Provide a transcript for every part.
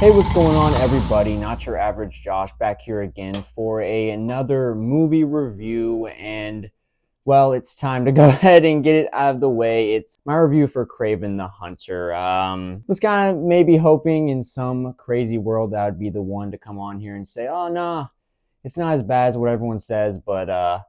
Hey, what's going on, everybody? Not your average Josh back here again for another movie review. And well, it's time to go ahead and get it out of the way. It's my review for Kraven the Hunter. Was kind of maybe hoping in some crazy world that I would be the one to come on here and say, oh, no, it's not as bad as what everyone says, but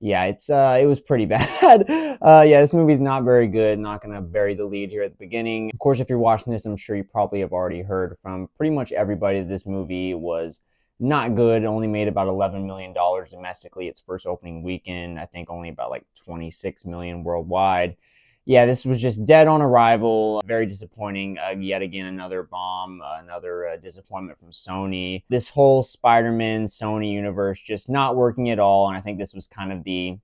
yeah, it was pretty bad. Yeah, this movie's not very good. Not gonna bury the lead here at the beginning. Of course, if you're watching this, I'm sure you probably have already heard from pretty much everybody that this movie was not good. It only made about $11 million domestically its first opening weekend. I think only about like 26 million worldwide. Yeah, this was just dead on arrival. Very disappointing. Yet again, another bomb, another disappointment from Sony. This whole Spider-Man Sony universe just not working at all. And I think this was kind of the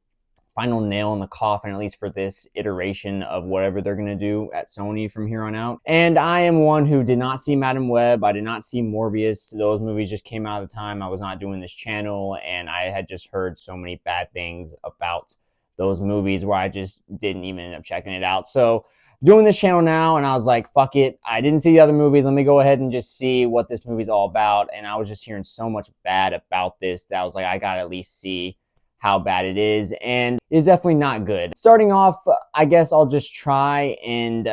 final nail in the coffin, at least for this iteration of whatever they're going to do at Sony from here on out. And I am one who did not see Madam Web. I did not see Morbius. Those movies just came out at the time I was not doing this channel, and I had just heard so many bad things about those movies where I just didn't even end up checking it out. So doing this channel now, and I was like, fuck it. I didn't see the other movies. Let me go ahead and just see what this movie's all about. And I was just hearing so much bad about this that I was like, I gotta at least see how bad it is. And it's definitely not good. Starting off, I guess I'll just try and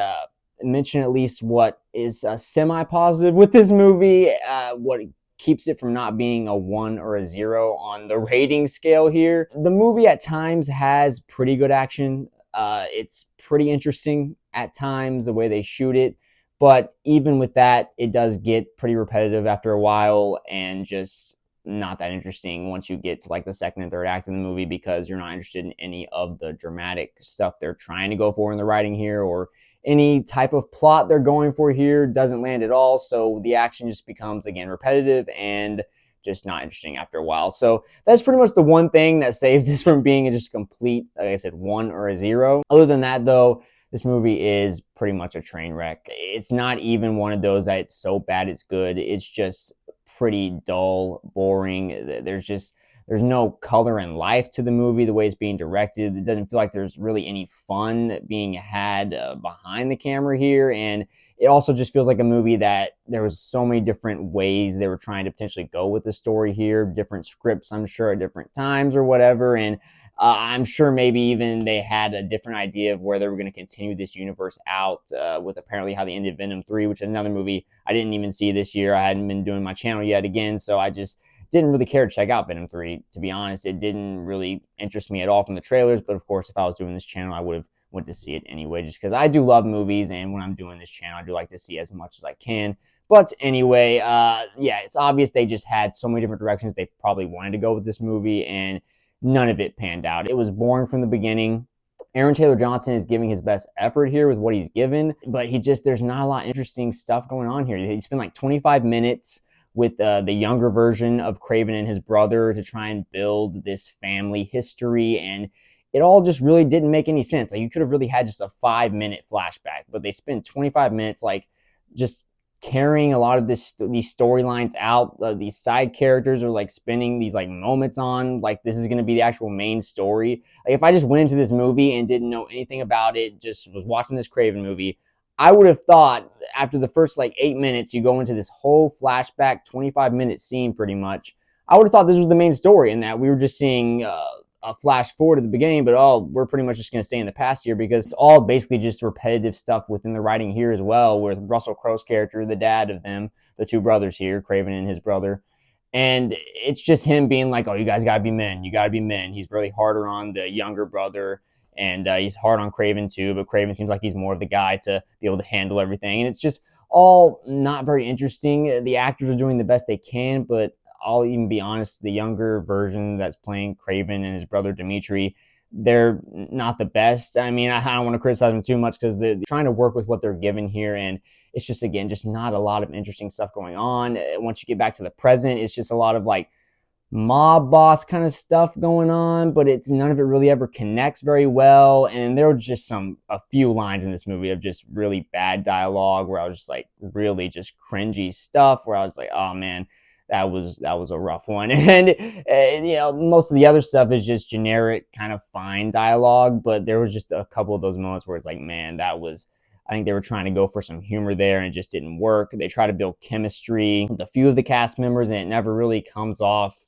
mention at least what is semi-positive with this movie, what keeps it from not being a 1 or a 0 on the rating scale here. The movie at times has pretty good action. It's pretty interesting at times, the way they shoot it. But even with that, it does get pretty repetitive after a while and just not that interesting once you get to like the second and third act of the movie, because you're not interested in any of the dramatic stuff they're trying to go for in the writing here, or any type of plot they're going for here doesn't land at all. So the action just becomes, again, repetitive and just not interesting after a while. So that's pretty much the one thing that saves this from being just complete, like I said, 1 or a 0. Other than that, though, this movie is pretty much a train wreck. It's not even one of those that it's so bad it's good. It's just pretty dull, boring. There's no color and life to the movie, the way it's being directed. It doesn't feel like there's really any fun being had behind the camera here. And it also just feels like a movie that there was so many different ways they were trying to potentially go with the story here, different scripts, I'm sure, at different times or whatever. And I'm sure maybe even they had a different idea of where they were going to continue this universe out with apparently how they ended Venom 3, which is another movie I didn't even see this year. I hadn't been doing my channel yet again, so I just didn't really care to check out Venom 3. To be honest, it didn't really interest me at all from the trailers, but of course, if I was doing this channel, I would have went to see it anyway, just because I do love movies, and when I'm doing this channel, I do like to see as much as I can. But anyway, yeah, it's obvious they just had so many different directions they probably wanted to go with this movie, and none of it panned out. It was boring from the beginning. Aaron Taylor Johnson is giving his best effort here with what he's given, but there's not a lot of interesting stuff going on here. He spent like 25 minutes with the younger version of Kraven and his brother to try and build this family history, and it all just really didn't make any sense. Like, you could have really had just a 5-minute flashback, but they spent 25 minutes like just carrying a lot of these storylines out. These side characters are like spending these like moments on like this is going to be the actual main story. Like, if I just went into this movie and didn't know anything about it, just was watching this Kraven movie, I would have thought after the first like 8 minutes, you go into this whole flashback 25-minute scene pretty much. I would have thought this was the main story and that we were just seeing a flash forward at the beginning, but we're pretty much just going to stay in the past here, because it's all basically just repetitive stuff within the writing here as well, with Russell Crowe's character, the dad of them, the two brothers here, Kraven and his brother. And it's just him being like, oh, you guys got to be men. You got to be men. He's really harder on the younger brother, and he's hard on Kraven too, but Kraven seems like he's more of the guy to be able to handle everything. And it's just all not very interesting. The actors are doing the best they can, but I'll even be honest, the younger version that's playing Kraven and his brother Dimitri, they're not the best. I mean, I don't want to criticize them too much because they're trying to work with what they're given here, and it's just, again, just not a lot of interesting stuff going on. Once you get back to the present, it's just a lot of like mob boss kind of stuff going on, but none of it really ever connects very well. And there were just a few lines in this movie of just really bad dialogue where I was just like really just cringy stuff where I was like, oh man, that was a rough one. And you know, most of the other stuff is just generic kind of fine dialogue, but there was just a couple of those moments where it's like, man, I think they were trying to go for some humor there, and it just didn't work. They try to build chemistry with a few of the cast members, and it never really comes off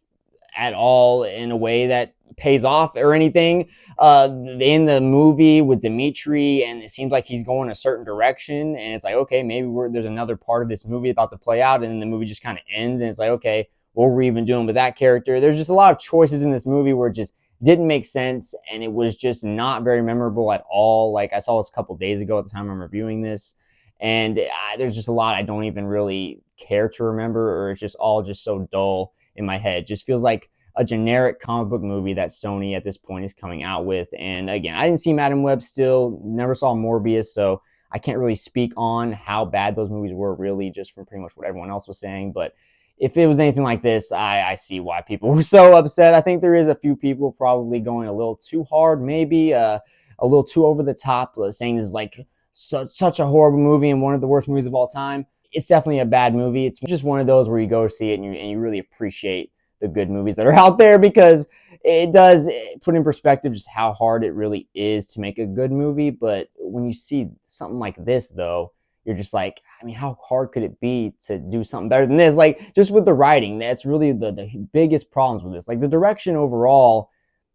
at all in a way that pays off or anything. In the movie with Dimitri, and it seems like he's going a certain direction, and it's like, okay, maybe there's another part of this movie about to play out, and then the movie just kind of ends, and it's like, okay, what were we even doing with that character? There's just a lot of choices in this movie where it just didn't make sense, and it was just not very memorable at all. Like, I saw this a couple days ago at the time I'm reviewing this, and there's just a lot I don't even really care to remember, or it's just all just so dull in my head. Just feels like a generic comic book movie that Sony at this point is coming out with. And again, I didn't see Madam Web still, never saw Morbius, so I can't really speak on how bad those movies were, really, just from pretty much what everyone else was saying. But if it was anything like this, I see why people were so upset. I think there is a few people probably going a little too hard, maybe a little too over the top, saying this is like such a horrible movie and one of the worst movies of all time. It's definitely a bad movie. It's just one of those where you go to see it and you really appreciate the good movies that are out there, because it does put in perspective just how hard it really is to make a good movie. But when you see something like this, though, you're just like, I mean, how hard could it be to do something better than this? Like, just with the writing, that's really the biggest problems with this. Like, the direction overall,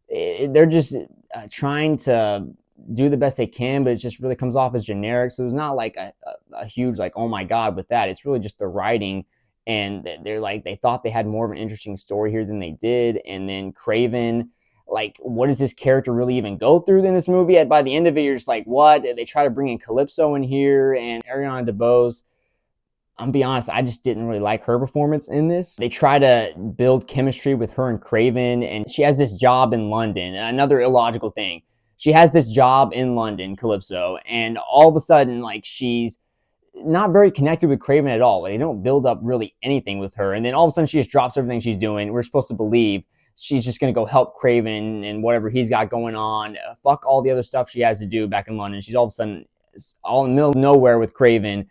they're just trying to do the best they can, but it just really comes off as generic. So there's not like a huge, like, oh my God, with that. It's really just the writing. And they're like, they thought they had more of an interesting story here than they did. And then Kraven, like, what does this character really even go through in this movie? And by the end of it, you're just like, what? They try to bring in Calypso in here and Ariana DeBose. I'm be honest, I just didn't really like her performance in this. They try to build chemistry with her and Kraven, and she has this job in London. Another illogical thing. She has this job in London, Calypso, and all of a sudden, like, she's not very connected with Kraven at all. Like, they don't build up really anything with her. And then all of a sudden she just drops everything she's doing. We're supposed to believe she's just going to go help Kraven and whatever he's got going on. Fuck all the other stuff she has to do back in London. She's all of a sudden all in the middle of nowhere with Kraven,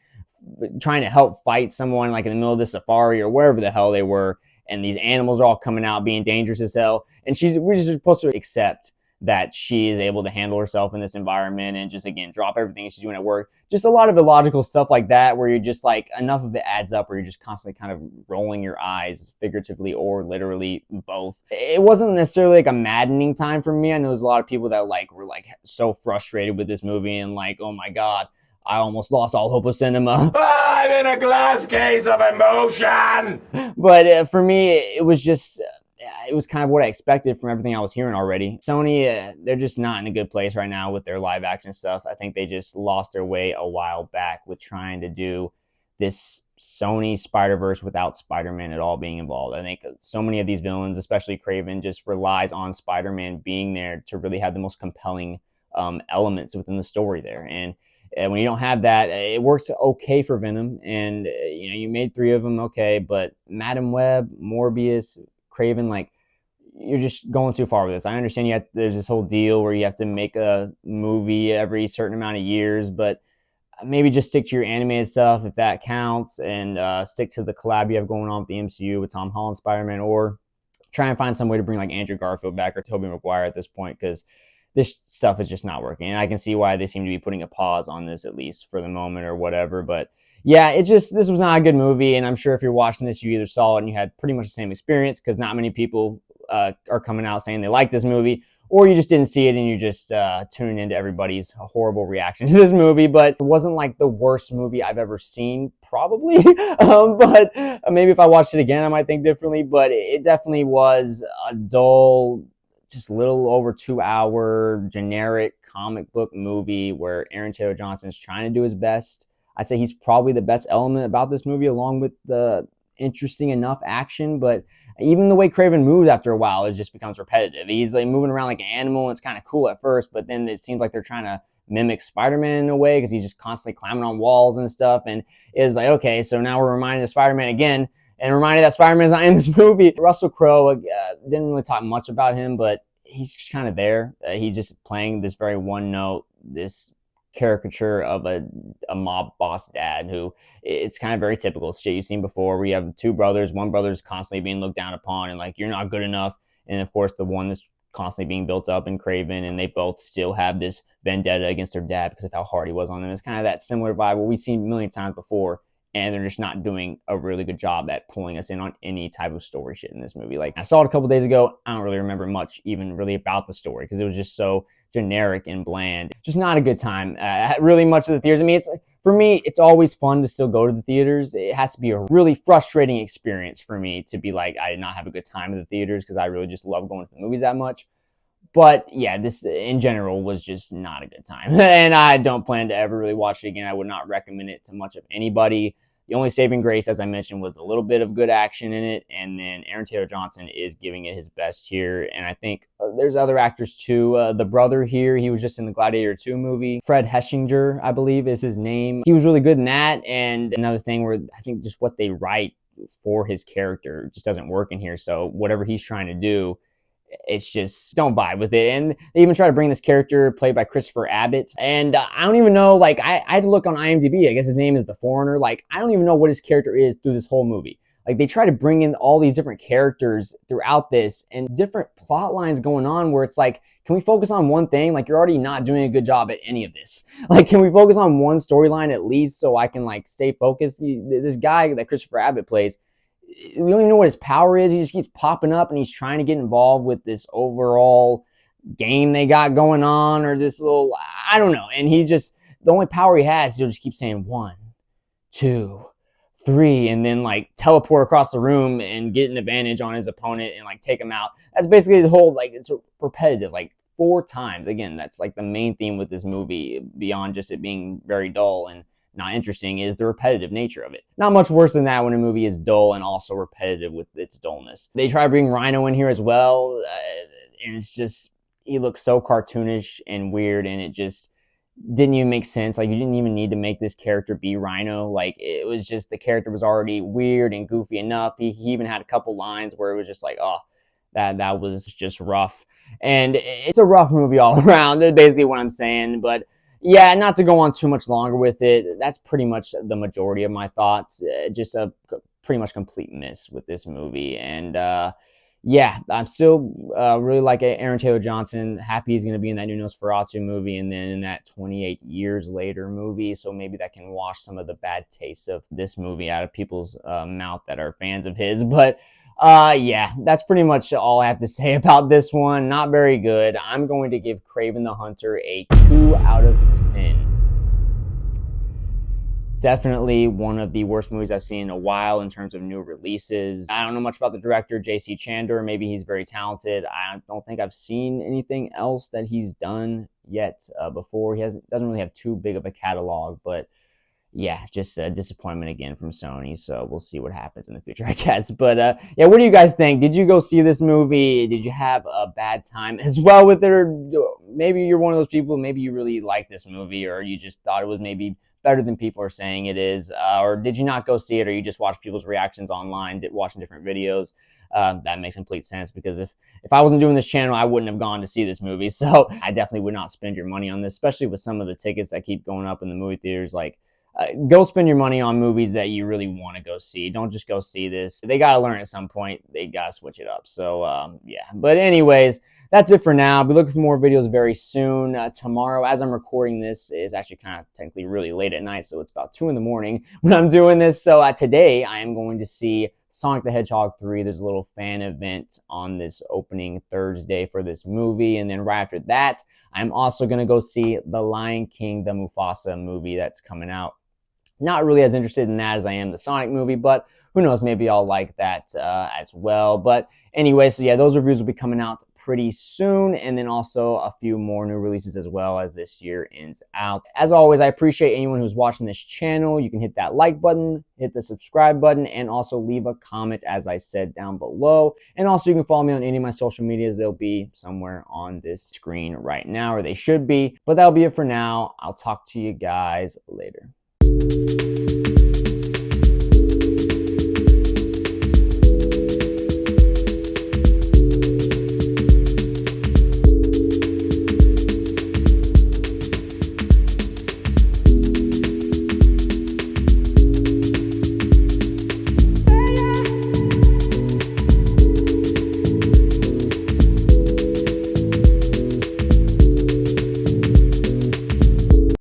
trying to help fight someone, like in the middle of the safari or wherever the hell they were. And these animals are all coming out being dangerous as hell. And we're just supposed to accept that she is able to handle herself in this environment and just, again, drop everything she's doing at work. Just a lot of illogical stuff like that, where you're just like, enough of it adds up, where you're just constantly kind of rolling your eyes, figuratively or literally, both. It wasn't necessarily like a maddening time for me. I know there's a lot of people that like were like so frustrated with this movie and like, oh my God, I almost lost all hope of cinema. I'm in a glass case of emotion! But for me, it was just... it was kind of what I expected from everything I was hearing already. Sony, they're just not in a good place right now with their live action stuff. I think they just lost their way a while back with trying to do this Sony Spider-Verse without Spider-Man at all being involved. I think so many of these villains, especially Kraven, just relies on Spider-Man being there to really have the most compelling elements within the story there. And when you don't have that, it works okay for Venom. And, you made 3 of them, okay. But Madam Web, Morbius, Kraven, like, you're just going too far with this. I understand there's this whole deal where you have to make a movie every certain amount of years, but maybe just stick to your animated stuff if that counts, and stick to the collab you have going on with the MCU with Tom Holland Spider-Man, or try and find some way to bring like Andrew Garfield back or Tobey Maguire at this point, because this stuff is just not working. And I can see why they seem to be putting a pause on this, at least for the moment or whatever. But yeah, this was not a good movie. And I'm sure if you're watching this, you either saw it and you had pretty much the same experience, because not many people are coming out saying they like this movie, or you just didn't see it and you're just tuning into everybody's horrible reaction to this movie. But it wasn't like the worst movie I've ever seen, probably. But maybe if I watched it again, I might think differently. But it definitely was a dull, just a little over 2-hour generic comic book movie where Aaron Taylor Johnson's trying to do his best. I'd say he's probably the best element about this movie, along with the interesting enough action. But even the way Kraven moves after a while, it just becomes repetitive. He's like moving around like an animal, and it's kind of cool at first, but then it seems like they're trying to mimic Spider-Man in a way, because he's just constantly climbing on walls and stuff. And it's like, okay, so now we're reminded of Spider-Man again, and reminded that Spider-Man's not in this movie. Russell Crowe, didn't really talk much about him, but he's just kind of there. He's just playing this very one note, this caricature of a mob boss dad, who it's kind of very typical shit you've seen before, where you have 2 brothers. One brother's constantly being looked down upon and like, you're not good enough. And of course, the one that's constantly being built up in Kraven, and they both still have this vendetta against their dad because of how hard he was on them. It's kind of that similar vibe what we've seen a million times before, and they're just not doing a really good job at pulling us in on any type of story shit in this movie. Like, I saw it a couple days ago. I don't really remember much even really about the story because it was just so generic and bland. Just not a good time. Really much of the theaters. I mean, for me, it's always fun to still go to the theaters. It has to be a really frustrating experience for me to be like, I did not have a good time in the theaters because I really just love going to the movies that much. But yeah, this in general was just not a good time. And I don't plan to ever really watch it again. I would not recommend it to much of anybody. The only saving grace, as I mentioned, was a little bit of good action in it. And then Aaron Taylor Johnson is giving it his best here. And I think there's other actors too. The brother here, he was just in the Gladiator 2 movie. Fred Heschinger, I believe is his name. He was really good in that. And another thing where I think just what they write for his character just doesn't work in here. So whatever he's trying to do, it's just don't vibe with it. And they even try to bring this character played by Christopher Abbott. And I don't even know, like, I had to look on IMDb. I guess his name is The Foreigner. Like, I don't even know what his character is through this whole movie. Like, they try to bring in all these different characters throughout this and different plot lines going on where it's like, can we focus on one thing? Like, you're already not doing a good job at any of this. Like, can we focus on one storyline at least so I can, like, stay focused? This guy that Christopher Abbott plays, we don't even know what his power is. He just keeps popping up and he's trying to get involved with this overall game they got going on, or this little, I don't know. And he just, the only power he has, he'll just keep saying 1, 2, 3, and then like teleport across the room and get an advantage on his opponent and like take him out. That's basically his whole, like, it's repetitive, like 4 times. Again, that's like the main theme with this movie, beyond just it being very dull and not interesting, is the repetitive nature of it. Not much worse than that when a movie is dull and also repetitive with its dullness. They try to bring Rhino in here as well, and it's just, he looks so cartoonish and weird, and it just didn't even make sense. Like, you didn't even need to make this character be Rhino. Like, it was just, the character was already weird and goofy enough. He even had a couple lines where it was just like, oh, that was just rough. And it's a rough movie all around. That's basically what I'm saying. But yeah, not to go on too much longer with it, that's pretty much the majority of my thoughts. Just a pretty much complete miss with this movie. And yeah, I'm still really like Aaron Taylor Johnson. Happy he's going to be in that new Nosferatu movie and then in that 28 Years Later movie. So maybe that can wash some of the bad taste of this movie out of people's mouth that are fans of his. But yeah, that's pretty much all I have to say about this one. Not very good. I'm going to give Kraven the Hunter a 2 out of 10. Definitely one of the worst movies I've seen in a while in terms of new releases. I don't know much about the director, J.C. Chandor. Maybe he's very talented. I don't think I've seen anything else that he's done yet before. He doesn't really have too big of a catalog, but yeah, just a disappointment again from Sony. So we'll see what happens in the future, I guess. But yeah, what do you guys think? Did you go see this movie? Did you have a bad time as well with it? Or maybe you're one of those people, maybe you really like this movie, or you just thought it was maybe better than people are saying it is. Or did you not go see it, or you just watched people's reactions online, watching different videos? That makes complete sense, because if I wasn't doing this channel, I wouldn't have gone to see this movie. So I definitely would not spend your money on this, especially with some of the tickets that keep going up in the movie theaters. Like, go spend your money on movies that you really want to go see. Don't just go see this. They got to learn at some point. They got to switch it up. So, yeah. But anyways, that's it for now. I'll be looking for more videos very soon. Tomorrow, as I'm recording this, is actually kind of technically really late at night, so it's about 2 in the morning when I'm doing this. So today, I am going to see Sonic the Hedgehog 3. There's a little fan event on this opening Thursday for this movie. And then right after that, I'm also going to go see The Lion King, the Mufasa movie that's coming out. Not really as interested in that as I am the Sonic movie, but who knows, maybe I'll like that as well. But anyway, so yeah, those reviews will be coming out pretty soon, and then also a few more new releases as well as this year ends out. As always, I appreciate anyone who's watching this channel. You can hit that like button, hit the subscribe button, and also leave a comment, as I said, down below. And also you can follow me on any of my social medias. They'll be somewhere on this screen right now, or they should be. But that'll be it for now. I'll talk to you guys later.